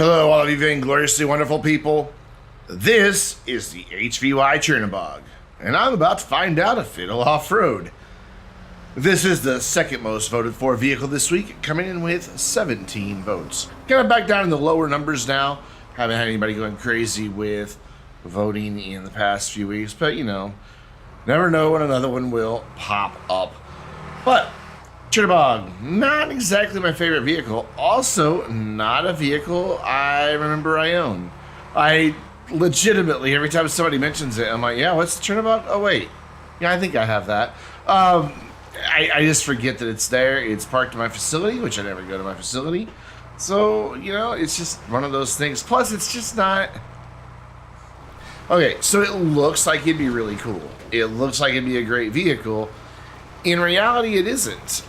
Hello, all of you vaingloriously wonderful people. This is the HVY Chernobog, and I'm about to find out if it'll off-road. This is the second most voted for vehicle this week, coming in with 17 votes. Kind of back down in the lower numbers now. Haven't had anybody going crazy with voting in the past few weeks, but you know, never know when another one will pop up. But Chernobog, not exactly my favorite vehicle. Also, not a vehicle I remember I own. I legitimately, every time somebody mentions it, I'm like, yeah, what's the Chernobog? Oh, wait. Yeah, I think I have that. I just forget that it's there. It's parked in my facility, which I never go to my facility. So, you know, it's just one of those things. Plus, it's just not... Okay, so it looks like it'd be really cool. It looks like it'd be a great vehicle. In reality, it isn't.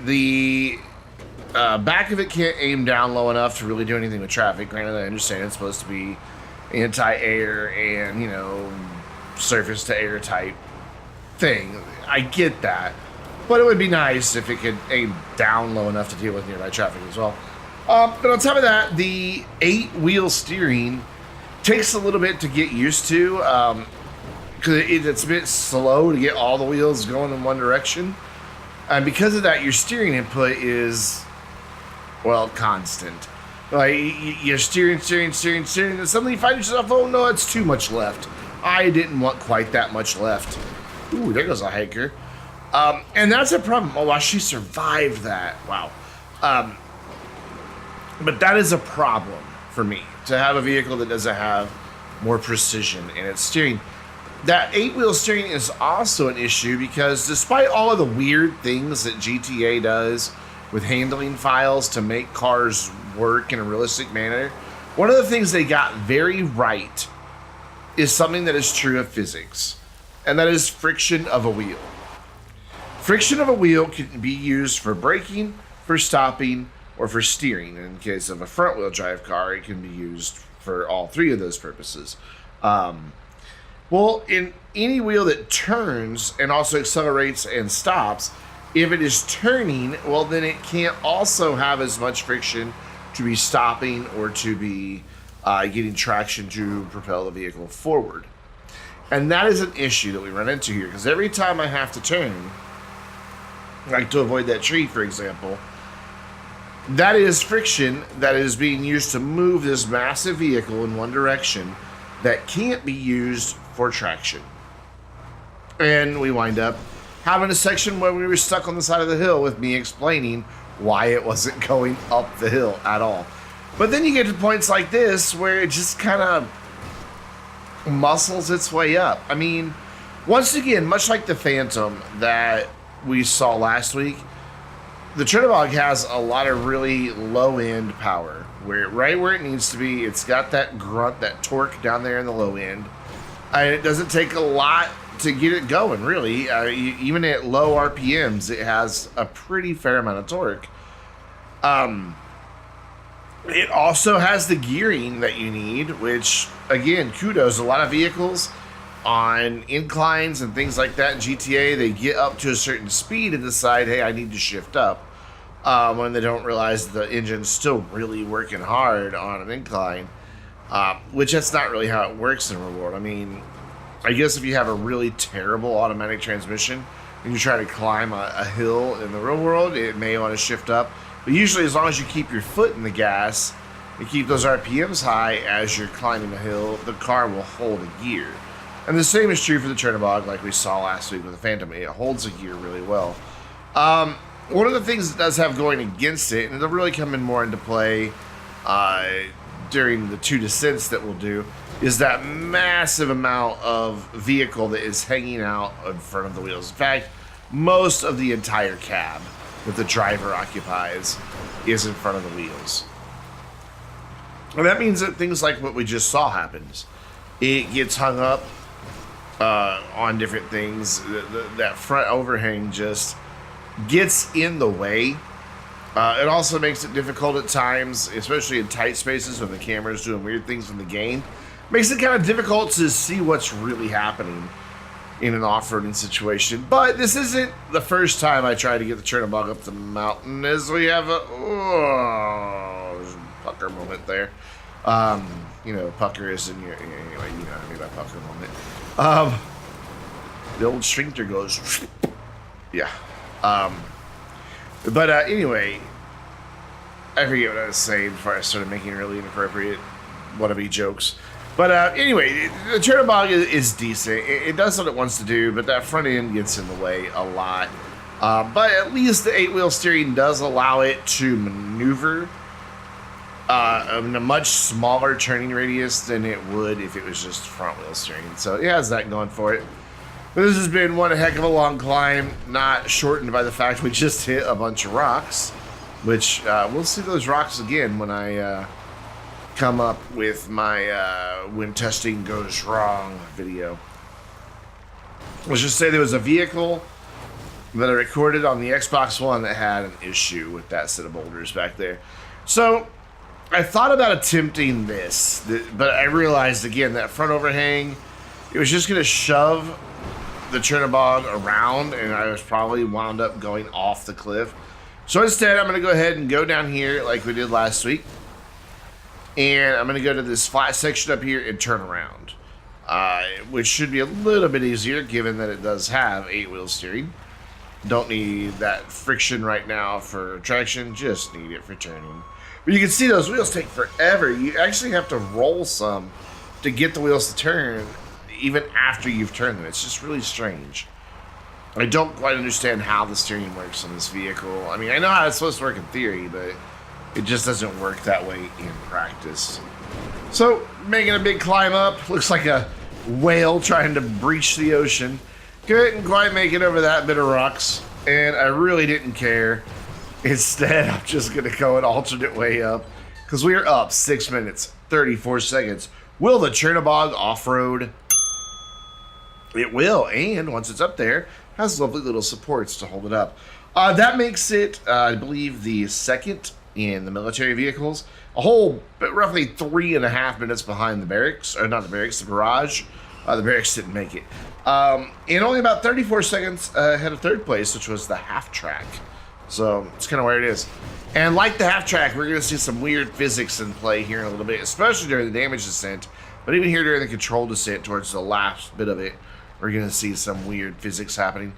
The back of it can't aim down low enough to really do anything with traffic. Granted, I understand it's supposed to be anti-air and, you know, surface-to-air type thing. I get that. But it would be nice if it could aim down low enough to deal with nearby traffic as well. But on top of that, the 8-wheel steering takes a little bit to get used to. Because it's a bit slow to get all the wheels going in one direction. And because of that, your steering input is, well, constant. Like, you're steering, and suddenly you find yourself, oh no, it's too much left. I didn't want quite that much left. Ooh, there goes a hiker. And that's a problem. Oh, wow, she survived that. Wow. But that is a problem for me, to have a vehicle that doesn't have more precision in its steering. That 8-wheel steering is also an issue because despite all of the weird things that GTA does with handling files to make cars work in a realistic manner, one of the things they got very right is something that is true of physics, and that is friction of a wheel. Friction of a wheel can be used for braking, for stopping, or for steering. In the case of a front-wheel drive car, it can be used for all three of those purposes. Well, in any wheel that turns and also accelerates and stops, if it is turning, well, then it can't also have as much friction to be stopping or to be getting traction to propel the vehicle forward. And that is an issue that we run into here, because every time I have to turn, like to avoid that tree, for example, that is friction that is being used to move this massive vehicle in one direction that can't be used for traction. And we wind up having a section where we were stuck on the side of the hill with me explaining why it wasn't going up the hill at all. But then you get to points like this where it just kind of muscles its way up. I mean, once again, much like the Phantom that we saw last week, the Chernobog has a lot of really low-end power. Right where it needs to be. It's got that grunt, that torque down there in the low end. And it doesn't take a lot to get it going, really. Even at low RPMs, it has a pretty fair amount of torque. It also has the gearing that you need, which, again, kudos. A lot of vehicles on inclines and things like that in GTA, they get up to a certain speed and decide, hey, I need to shift up. When they don't realize the engine's still really working hard on an incline, which that's not really how it works in the real world. I mean, I guess if you have a really terrible automatic transmission and you try to climb a hill in the real world, it may want to shift up. But usually, as long as you keep your foot in the gas and keep those RPMs high as you're climbing the hill, the car will hold a gear. And the same is true for the Chernobog, like we saw last week with the Phantom. It holds a gear really well. One of the things it does have going against it, and it'll really come in more into play during the 2 descents that we'll do, is that massive amount of vehicle that is hanging out in front of the wheels. In fact, most of the entire cab that the driver occupies is in front of the wheels. And that means that things like what we just saw happens. It gets hung up on different things. That front overhang just gets in the way. It also makes it difficult at times, especially in tight spaces when the camera's doing weird things in the game. Makes it kind of difficult to see what's really happening in an off-roading situation. But this isn't the first time I try to get the Chernobog up the mountain, as we have a... Oh, pucker moment there. You know, pucker is in your, anyway, you know what I mean by pucker moment. The old sphincter goes, yeah. But anyway, I forget what I was saying before I started making really inappropriate wannabe jokes. But anyway, the Chernobog is decent. It does what it wants to do, but that front end gets in the way a lot. But at least the 8-wheel steering does allow it to maneuver in a much smaller turning radius than it would if it was just front wheel steering. So it has that going for it. But this has been one heck of a long climb, not shortened by the fact we just hit a bunch of rocks, which we'll see those rocks again when I come up with my when testing goes wrong video. Let's just say there was a vehicle that I recorded on the Xbox One that had an issue with that set of boulders back there. So I thought about attempting this, but I realized again that front overhang, it was just going to shove the Chernobog around, and I was probably wound up going off the cliff. So instead, I'm going to go ahead and go down here like we did last week, and I'm going to go to this flat section up here and turn around, which should be a little bit easier given that it does have 8-wheel steering. Don't need that friction right now for traction, just need it for turning. But you can see those wheels take forever. You actually have to roll some to get the wheels to turn even after you've turned them. It's just really strange. I don't quite understand how the steering works on this vehicle. I mean, I know how it's supposed to work in theory, but it just doesn't work that way in practice. So, making a big climb up. Looks like a whale trying to breach the ocean. Couldn't quite make it over that bit of rocks, and I really didn't care. Instead, I'm just going to go an alternate way up, because we are up 6 minutes, 34 seconds. Will the Chernobog off-road? It will, and once it's up there, has lovely little supports to hold it up. That makes it, I believe, the second in the military vehicles. A whole, roughly 3.5 minutes behind the barracks, or not the barracks, the garage. The barracks didn't make it. And only about 34 seconds ahead of third place, which was the half track. So it's kind of where it is. And like the half track, we're going to see some weird physics in play here in a little bit, especially during the damage descent. But even here during the control descent towards the last bit of it, we're going to see some weird physics happening.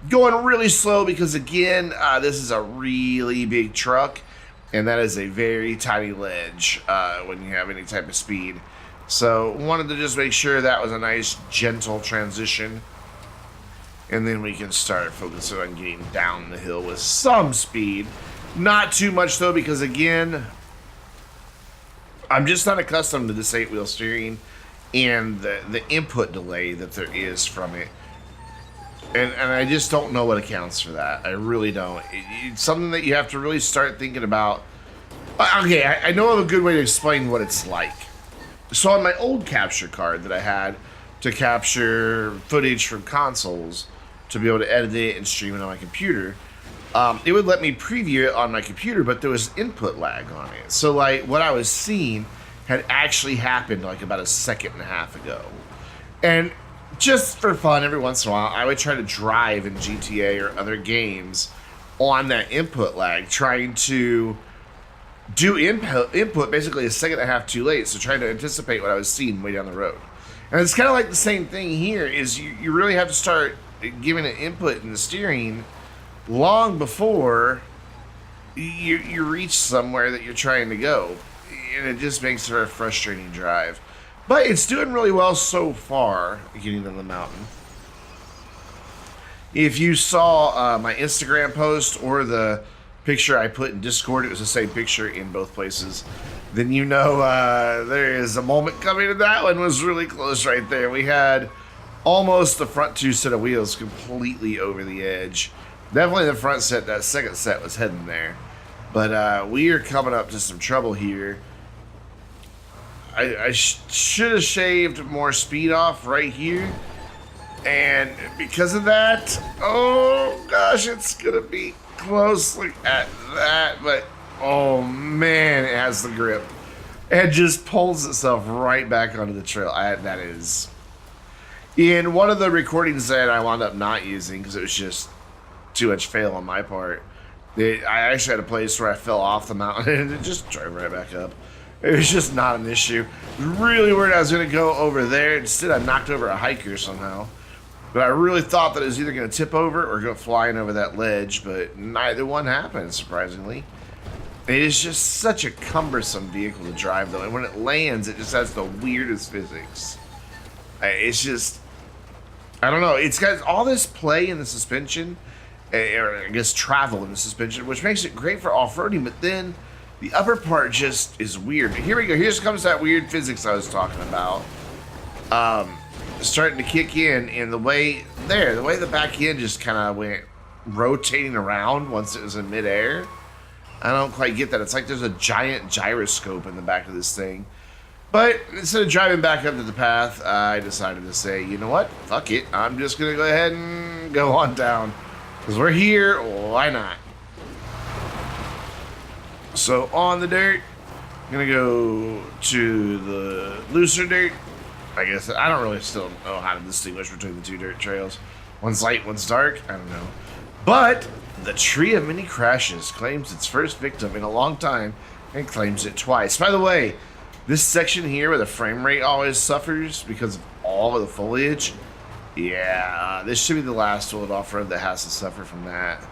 Going really slow because, again, this is a really big truck. And that is a very tiny ledge when you have any type of speed. So wanted to just make sure that was a nice, gentle transition. And then we can start focusing on getting down the hill with some speed. Not too much, though, because, again, I'm just not accustomed to this 8-wheel steering and the input delay that there is from it. And I just don't know what accounts for that. I really don't. It's something that you have to really start thinking about. Okay, I know of a good way to explain what it's like. So on my old capture card that I had to capture footage from consoles to be able to edit it and stream it on my computer, it would let me preview it on my computer, but there was input lag on it. So like what I was seeing had actually happened like about 1.5 seconds ago. And just for fun, every once in a while, I would try to drive in GTA or other games on that input lag, trying to do input basically 1.5 seconds too late, so trying to anticipate what I was seeing way down the road. And it's kind of like the same thing here, is you really have to start giving it input in the steering long before you reach somewhere that you're trying to go. And it just makes for a frustrating drive. But it's doing really well so far, getting to the mountain. If you saw my Instagram post or the picture I put in Discord, it was the same picture in both places, then you know there is a moment coming, and that one was really close right there. We had almost the front two set of wheels completely over the edge. Definitely the front set, that second set was heading there. But we are coming up to some trouble here. I should have shaved more speed off right here. And because of that, oh gosh, it's going to be close. Look at that. But, oh man, it has the grip. It just pulls itself right back onto the trail. That is... In one of the recordings that I wound up not using because it was just too much fail on my part, I actually had a place where I fell off the mountain and it just drove right back up. It was just not an issue. I was really worried I was going to go over there. Instead, I knocked over a hiker somehow. But I really thought that it was either going to tip over or go flying over that ledge, but neither one happened, surprisingly. It is just such a cumbersome vehicle to drive, though. And when it lands, it just has the weirdest physics. It's just... I don't know. It's got all this play in the suspension, or I guess travel in the suspension, which makes it great for off-roading, but then the upper part just is weird. Here we go. Here comes that weird physics I was talking about. Starting to kick in, and the way the back end just kind of went rotating around once it was in midair. I don't quite get that. It's like there's a giant gyroscope in the back of this thing. But instead of driving back up to the path, I decided to say, you know what? Fuck it. I'm just going to go ahead and go on down. Because we're here, why not? So on the dirt, I'm going to go to the looser dirt. I guess I don't really still know how to distinguish between the two dirt trails. One's light, one's dark. I don't know. But the Tree of Many Crashes claims its first victim in a long time and claims it twice. By the way, this section here where the frame rate always suffers because of all of the foliage, yeah, this should be the last one at Offroad that has to suffer from that.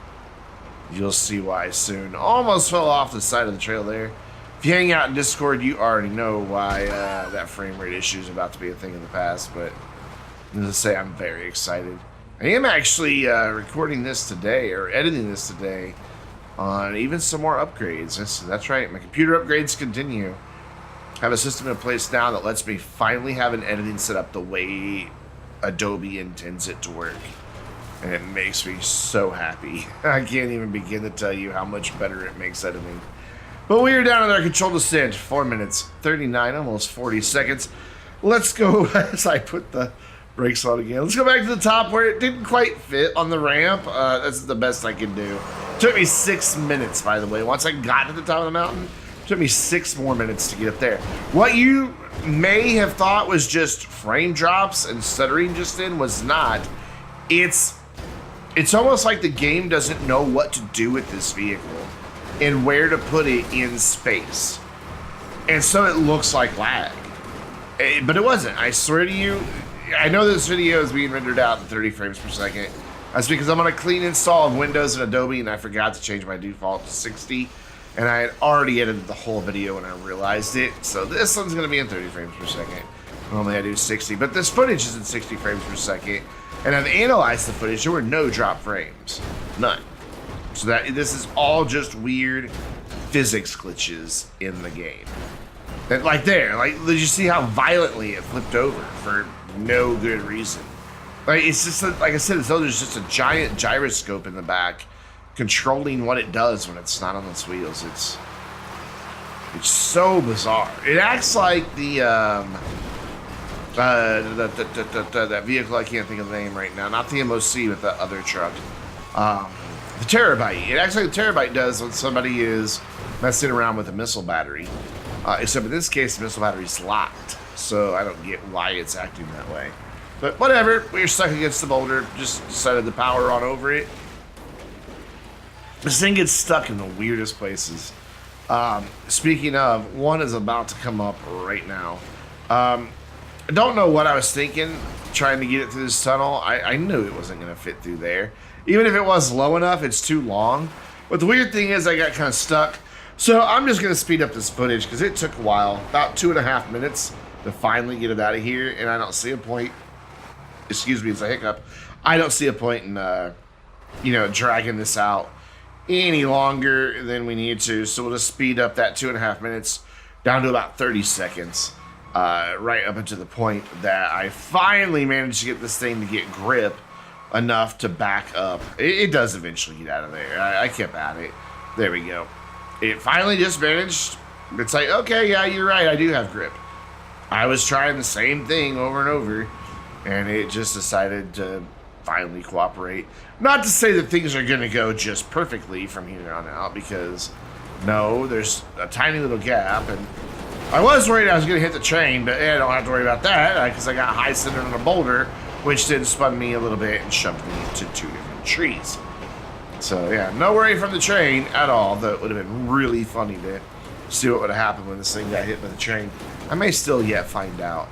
You'll see why soon. Almost fell off the side of the trail there. If you hang out in Discord, you already know why that frame rate issue is about to be a thing in the past, but I'm going to say I'm very excited. I am actually recording this today, or editing this today, on even some more upgrades. That's right, my computer upgrades continue. I have a system in place now that lets me finally have an editing set up the way Adobe intends it to work. And it makes me so happy. I can't even begin to tell you how much better it makes editing. But we are down in our controlled descent, 4 minutes, 39, almost 40 seconds. Let's go, as I put the brakes on again. Let's go back to the top where it didn't quite fit on the ramp. That's the best I can do. Took me 6 minutes, by the way. Once I got to the top of the mountain, it took me 6 more minutes to get up there. What you may have thought was just frame drops and stuttering just then was not. It's almost like the game doesn't know what to do with this vehicle and where to put it in space. And so it looks like lag. But it wasn't. I swear to you, I know this video is being rendered out in 30 frames per second. That's because I'm on a clean install of Windows and Adobe and I forgot to change my default to 60. And I had already edited the whole video when I realized it. So this one's gonna be in 30 frames per second. Normally I do 60, but this footage is in 60 frames per second. And I've analyzed the footage, there were no drop frames. None. So this is all just weird physics glitches in the game. And like there, did you see how violently it flipped over for no good reason? Like it's just like I said, it's though there's just a giant gyroscope in the back controlling what it does when it's not on its wheels. It's so bizarre. It acts like that vehicle, I can't think of the name right now, not the MOC, but the other truck. The Terabyte. It acts like the Terabyte does when somebody is messing around with a missile battery. Except in this case, the missile battery's locked. So I don't get why it's acting that way. But whatever, we're stuck against the boulder. Just decided to power on over it. This thing gets stuck in the weirdest places. Speaking of, one is about to come up right now. I don't know what I was thinking trying to get it through this tunnel. I knew it wasn't going to fit through there. Even if it was low enough, it's too long. But the weird thing is I got kind of stuck. So I'm just going to speed up this footage because it took a while, about 2.5 minutes to finally get it out of here. And I don't see a point, excuse me, it's a hiccup. I don't see a point in, dragging this out any longer than we need to. So we'll just speed up that 2.5 minutes down to about 30 seconds. Right up until the point that I finally managed to get this thing to get grip enough to back up. It does eventually get out of there. I kept at it. There we go. It finally just managed. It's like, okay, yeah, you're right. I do have grip. I was trying the same thing over and over, and it just decided to finally cooperate. Not to say that things are going to go just perfectly from here on out, because no, there's a tiny little gap, and I was worried I was going to hit the train, but I don't have to worry about that because I got high centered on a boulder, which then spun me a little bit and shoved me into 2 different trees. So yeah, no worry from the train at all, though it would have been really funny to see what would have happened when this thing got hit by the train. I may still yet find out.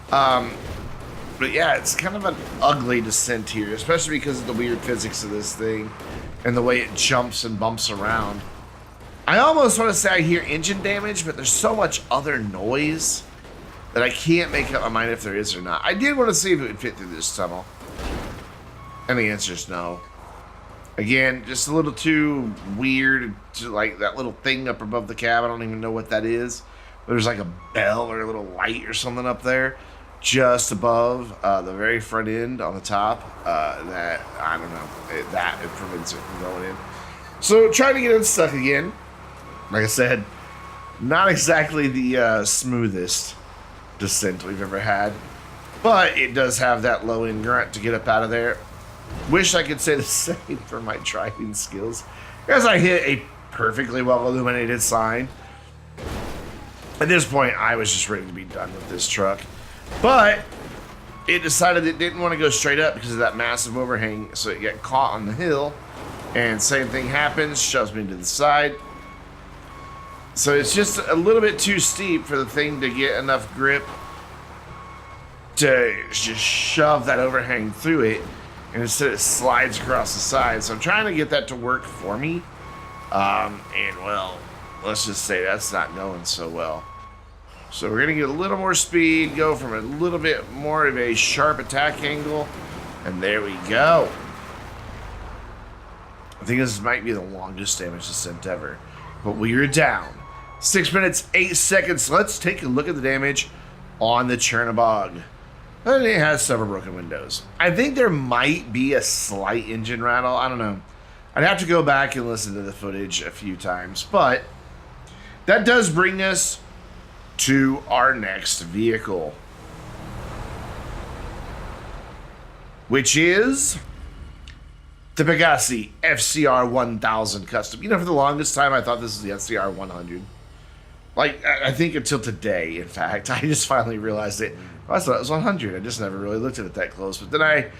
But yeah, it's kind of an ugly descent here, especially because of the weird physics of this thing and the way it jumps and bumps around. I almost want to say I hear engine damage, but there's so much other noise that I can't make up my mind if there is or not. I did want to see if it would fit through this tunnel. And the answer is no. Again, just a little too weird to like that little thing up above the cab. I don't even know what that is. There's like a bell or a little light or something up there just above the very front end on the top that, I don't know, it prevents it from going in. So trying to get unstuck again. Like I said, not exactly the smoothest descent we've ever had, but it does have that low end grunt to get up out of there. Wish I could say the same for my driving skills, as I hit a perfectly well illuminated sign. At this point, I was just ready to be done with this truck, but it decided it didn't want to go straight up because of that massive overhang, so it got caught on the hill, and same thing happens, shoves me to the side. So it's just a little bit too steep for the thing to get enough grip to just shove that overhang through it, and instead it slides across the side. So I'm trying to get that to work for me, and well, let's just say that's not going so well. So we're gonna get a little more speed, go from a little bit more of a sharp attack angle, and there we go. I think this might be the longest damage descent ever, but we are down 6 minutes 8 seconds. Let's take a look at the damage on the Chernobog. And it has several broken windows. I think there might be a slight engine rattle. I don't know. I'd have to go back and listen to the footage a few times, but that does bring us to our next vehicle, which is the Pegassi FCR 1000 Custom. You know, for the longest time, I thought this was the FCR 100. Like, I think until today, in fact, I just finally realized it. I thought it was 100. I just never really looked at it that close. But then I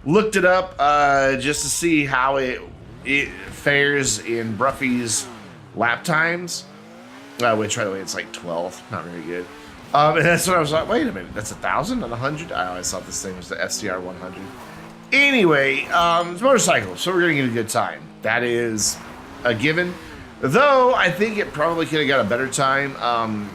looked it up just to see how it fares in Bruffy's lap times. Which, by the way, it's like 12. Not very good. And that's when I was like, wait a minute. That's 1,000, not 100? I always thought this thing was the FCR 100. Anyway, it's a motorcycle, so we're going to get a good time. That is a given. Though, I think it probably could have got a better time.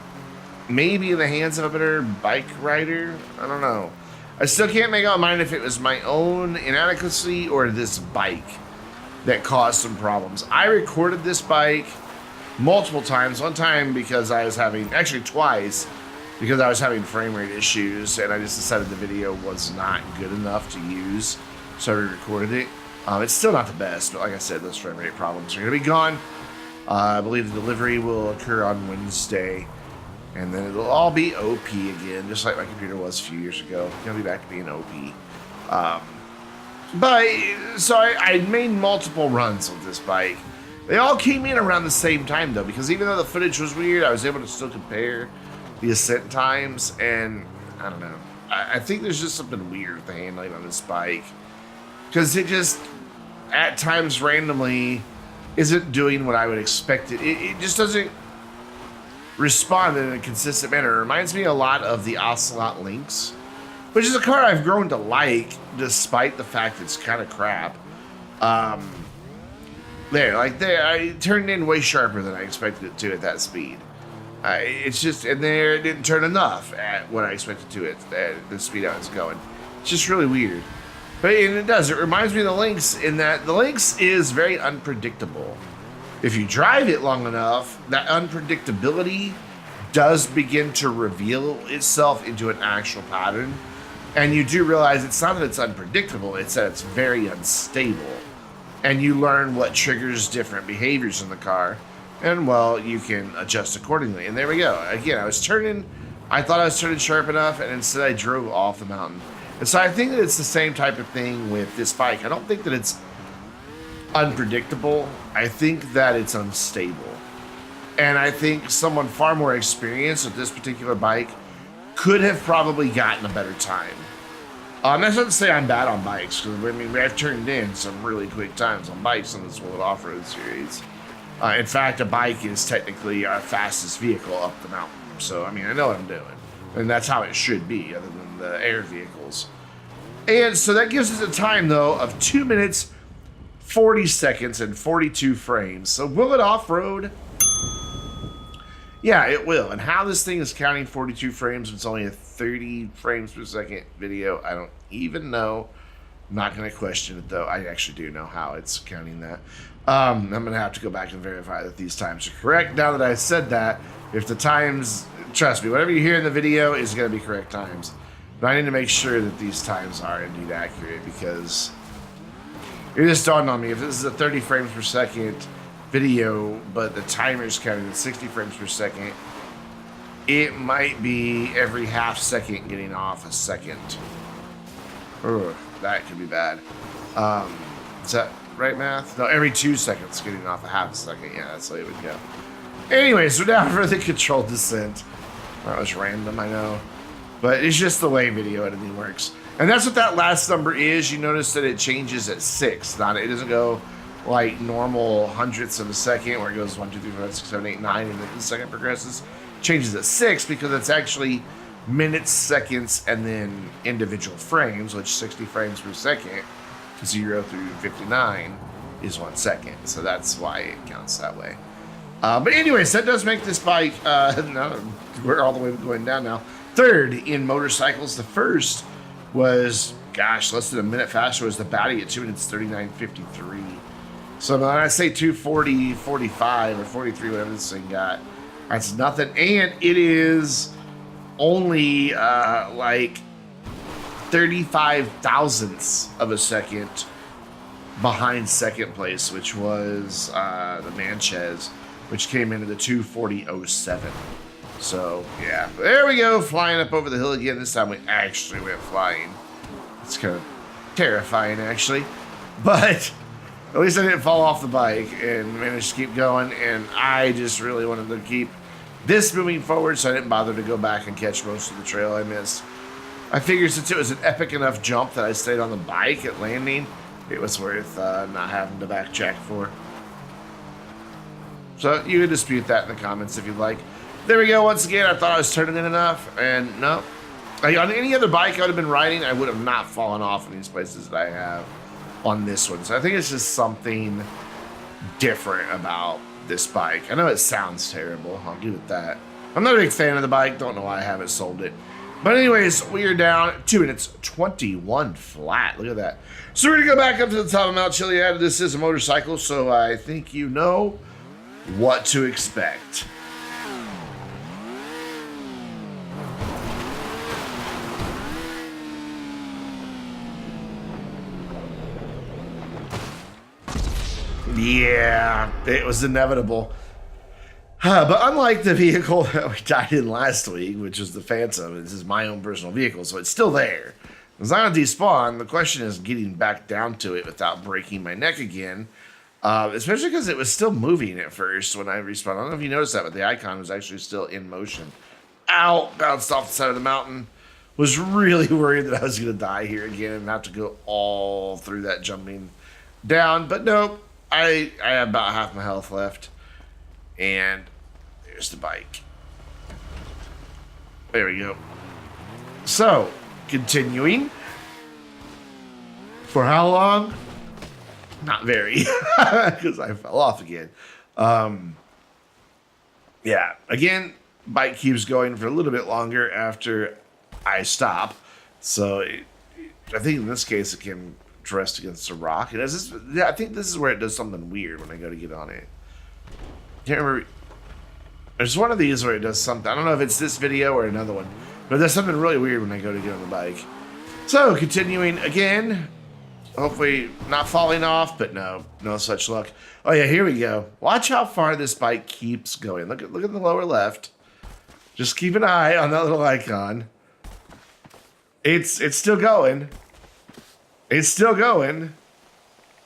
Maybe in the hands of a better bike rider. I don't know. I still can't make up my mind if it was my own inadequacy or this bike that caused some problems. I recorded this bike multiple times. One time because I was having, actually twice, because I was having frame rate issues, and I just decided the video was not good enough to use, so I re-recorded it. It's still not the best, but like I said, those frame rate problems are going to be gone. I believe the delivery will occur on Wednesday, and then it'll all be OP again, just like my computer was a few years ago. It's going to be back to being OP. So I made multiple runs with this bike. They all came in around the same time, though, because even though the footage was weird, I was able to still compare the ascent times, and I don't know. I think there's just something weird with the handling on this bike, because it just, at times randomly, isn't doing what I would expect it. It just doesn't respond in a consistent manner. It reminds me a lot of the Ocelot Lynx, which is a car I've grown to like, despite the fact it's kind of crap. I turned in way sharper than I expected it to at that speed. It's just, and there it didn't turn enough at what I expected to at the speed I was going. It's just really weird. But and it does. It reminds me of the Lynx in that the Lynx is very unpredictable. If you drive it long enough, that unpredictability does begin to reveal itself into an actual pattern. And you do realize it's not that it's unpredictable, it's that it's very unstable. And you learn what triggers different behaviors in the car. And, well, you can adjust accordingly. And there we go. Again, I thought I was turning sharp enough, and instead I drove off the mountain. And so I think that it's the same type of thing with this bike. I don't think that it's unpredictable. I think that it's unstable. And I think someone far more experienced with this particular bike could have probably gotten a better time. That's not to say I'm bad on bikes, because I mean, I've turned in some really quick times on bikes in this World Off-Road Series. In fact, a bike is technically our fastest vehicle up the mountain. So, I mean, I know what I'm doing. And that's how it should be, other than the air vehicles. And so that gives us a time, though, of 2 minutes, 40 seconds, and 42 frames. So will it off-road? Yeah, it will. And how this thing is counting 42 frames, it's only a 30 frames per second video, I don't even know. I'm not going to question it, though. I actually do know how it's counting that. I'm going to have to go back and verify that these times are correct. Now that I said that, if the times, trust me, whatever you hear in the video is going to be correct times. But I need to make sure that these times are indeed accurate, because it just dawned on me, if this is a 30 frames per second video, but the timer's counting at 60 frames per second, it might be every half second getting off a second. Ugh, that could be bad. Is that right, math? No, every 2 seconds getting off a half a second. Yeah, that's the way it would go. Anyway, so now for the controlled descent. That was random, I know. But it's just the way video editing works. And that's what that last number is. You notice that it changes at 6. It doesn't go like normal hundredths of a second where it goes 1, 2, 3, 4, 5, 6, 7, 8, 9, and the second progresses. It changes at 6 because it's actually minutes, seconds, and then individual frames, which 60 frames per second, 0 through 59, is 1 second. So that's why it counts that way. But anyways, that does make this bike, no, we're all the way going down now, third in motorcycles. The first was, gosh, less than a minute faster, was the Batty at 2 minutes 39.53. So when I say 240, 45, or 43, whatever this thing got, that's nothing. And it is only like 35 thousandths of a second behind second place, which was the Manchez, which came into the 240.07. So, yeah. There we go, flying up over the hill again. This time we actually went flying. It's kind of terrifying, actually. But at least I didn't fall off the bike and managed to keep going. And I just really wanted to keep this moving forward, so I didn't bother to go back and catch most of the trail I missed. I figured since it was an epic enough jump that I stayed on the bike at landing, it was worth not having to backtrack for. So you can dispute that in the comments if you'd like. There we go. Once again, I thought I was turning in enough, and no. Like on any other bike I would have been riding, I would have not fallen off in these places that I have on this one. So I think it's just something different about this bike. I know it sounds terrible. I'll give it that. I'm not a big fan of the bike. Don't know why I haven't sold it. But anyways, we are down 2 minutes 21 flat. Look at that. So we're going to go back up to the top of Mount Chiliad. This is a motorcycle, so I think you know what to expect. Yeah, it was inevitable. But unlike the vehicle that we died in last week, which was the Phantom, this is my own personal vehicle, so it's still there. It's not going to despawn. The question is getting back down to it without breaking my neck again, especially because it was still moving at first when I respawned. I don't know if you noticed that, but the icon was actually still in motion. Ow! Bounced off the side of the mountain. Was really worried that I was going to die here again and have to go all through that jumping down, but nope. I have about half my health left. And there's the bike. There we go. So, continuing. For how long? Not very. Because I fell off again. Yeah, again, bike keeps going for a little bit longer after I stop. So, I think in this case it can rest against a rock. It has this, yeah, I think this is where it does something weird when I go to get on it. Can't remember. There's one of these where it does something. I don't know if it's this video or another one, but there's something really weird when I go to get on the bike. So continuing again, hopefully not falling off, but no such luck. Oh yeah, here we go. Watch how far this bike keeps going. Look at the lower left. Just keep an eye on that little icon. It's still going. It's still going.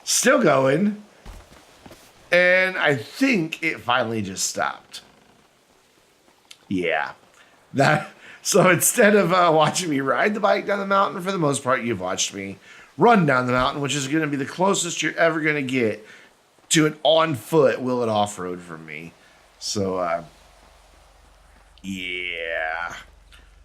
Still going. And I think it finally just stopped. Yeah. So instead of watching me ride the bike down the mountain, for the most part, you've watched me run down the mountain, which is going to be the closest you're ever going to get to an on-foot Will It Off-Road from me. So, yeah.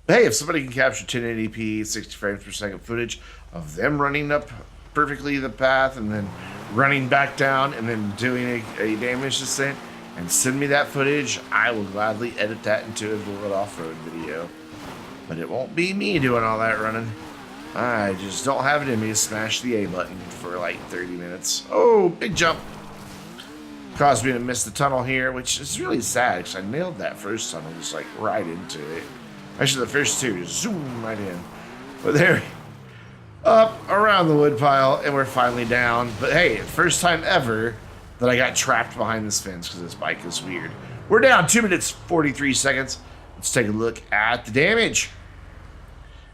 But hey, if somebody can capture 1080p, 60 frames per second footage of them running up perfectly the path and then running back down and then doing a damage descent and send me that footage, I will gladly edit that into a Will It Off-Road video. But it won't be me doing all that running. I just don't have it in me to smash the A button for like 30 minutes. Oh, big jump. Caused me to miss the tunnel here, which is really sad because I nailed that first tunnel just like right into it. Actually, the first two, just zoom right in. But there, up around the wood pile, and we're finally down. But hey, first time ever that I got trapped behind this fence because this bike is weird. We're down 2 minutes, 43 seconds. Let's take a look at the damage.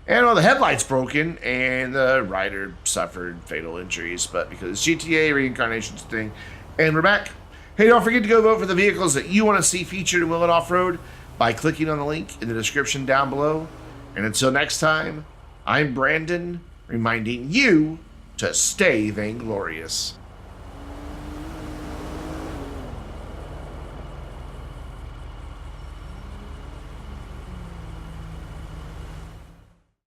And well, the headlight's broken, and the rider suffered fatal injuries, but because it's GTA reincarnation's thing. And we're back. Hey, don't forget to go vote for the vehicles that you want to see featured in Will It Off-Road by clicking on the link in the description down below. And until next time, I'm Brandon, reminding you to stay vainglorious.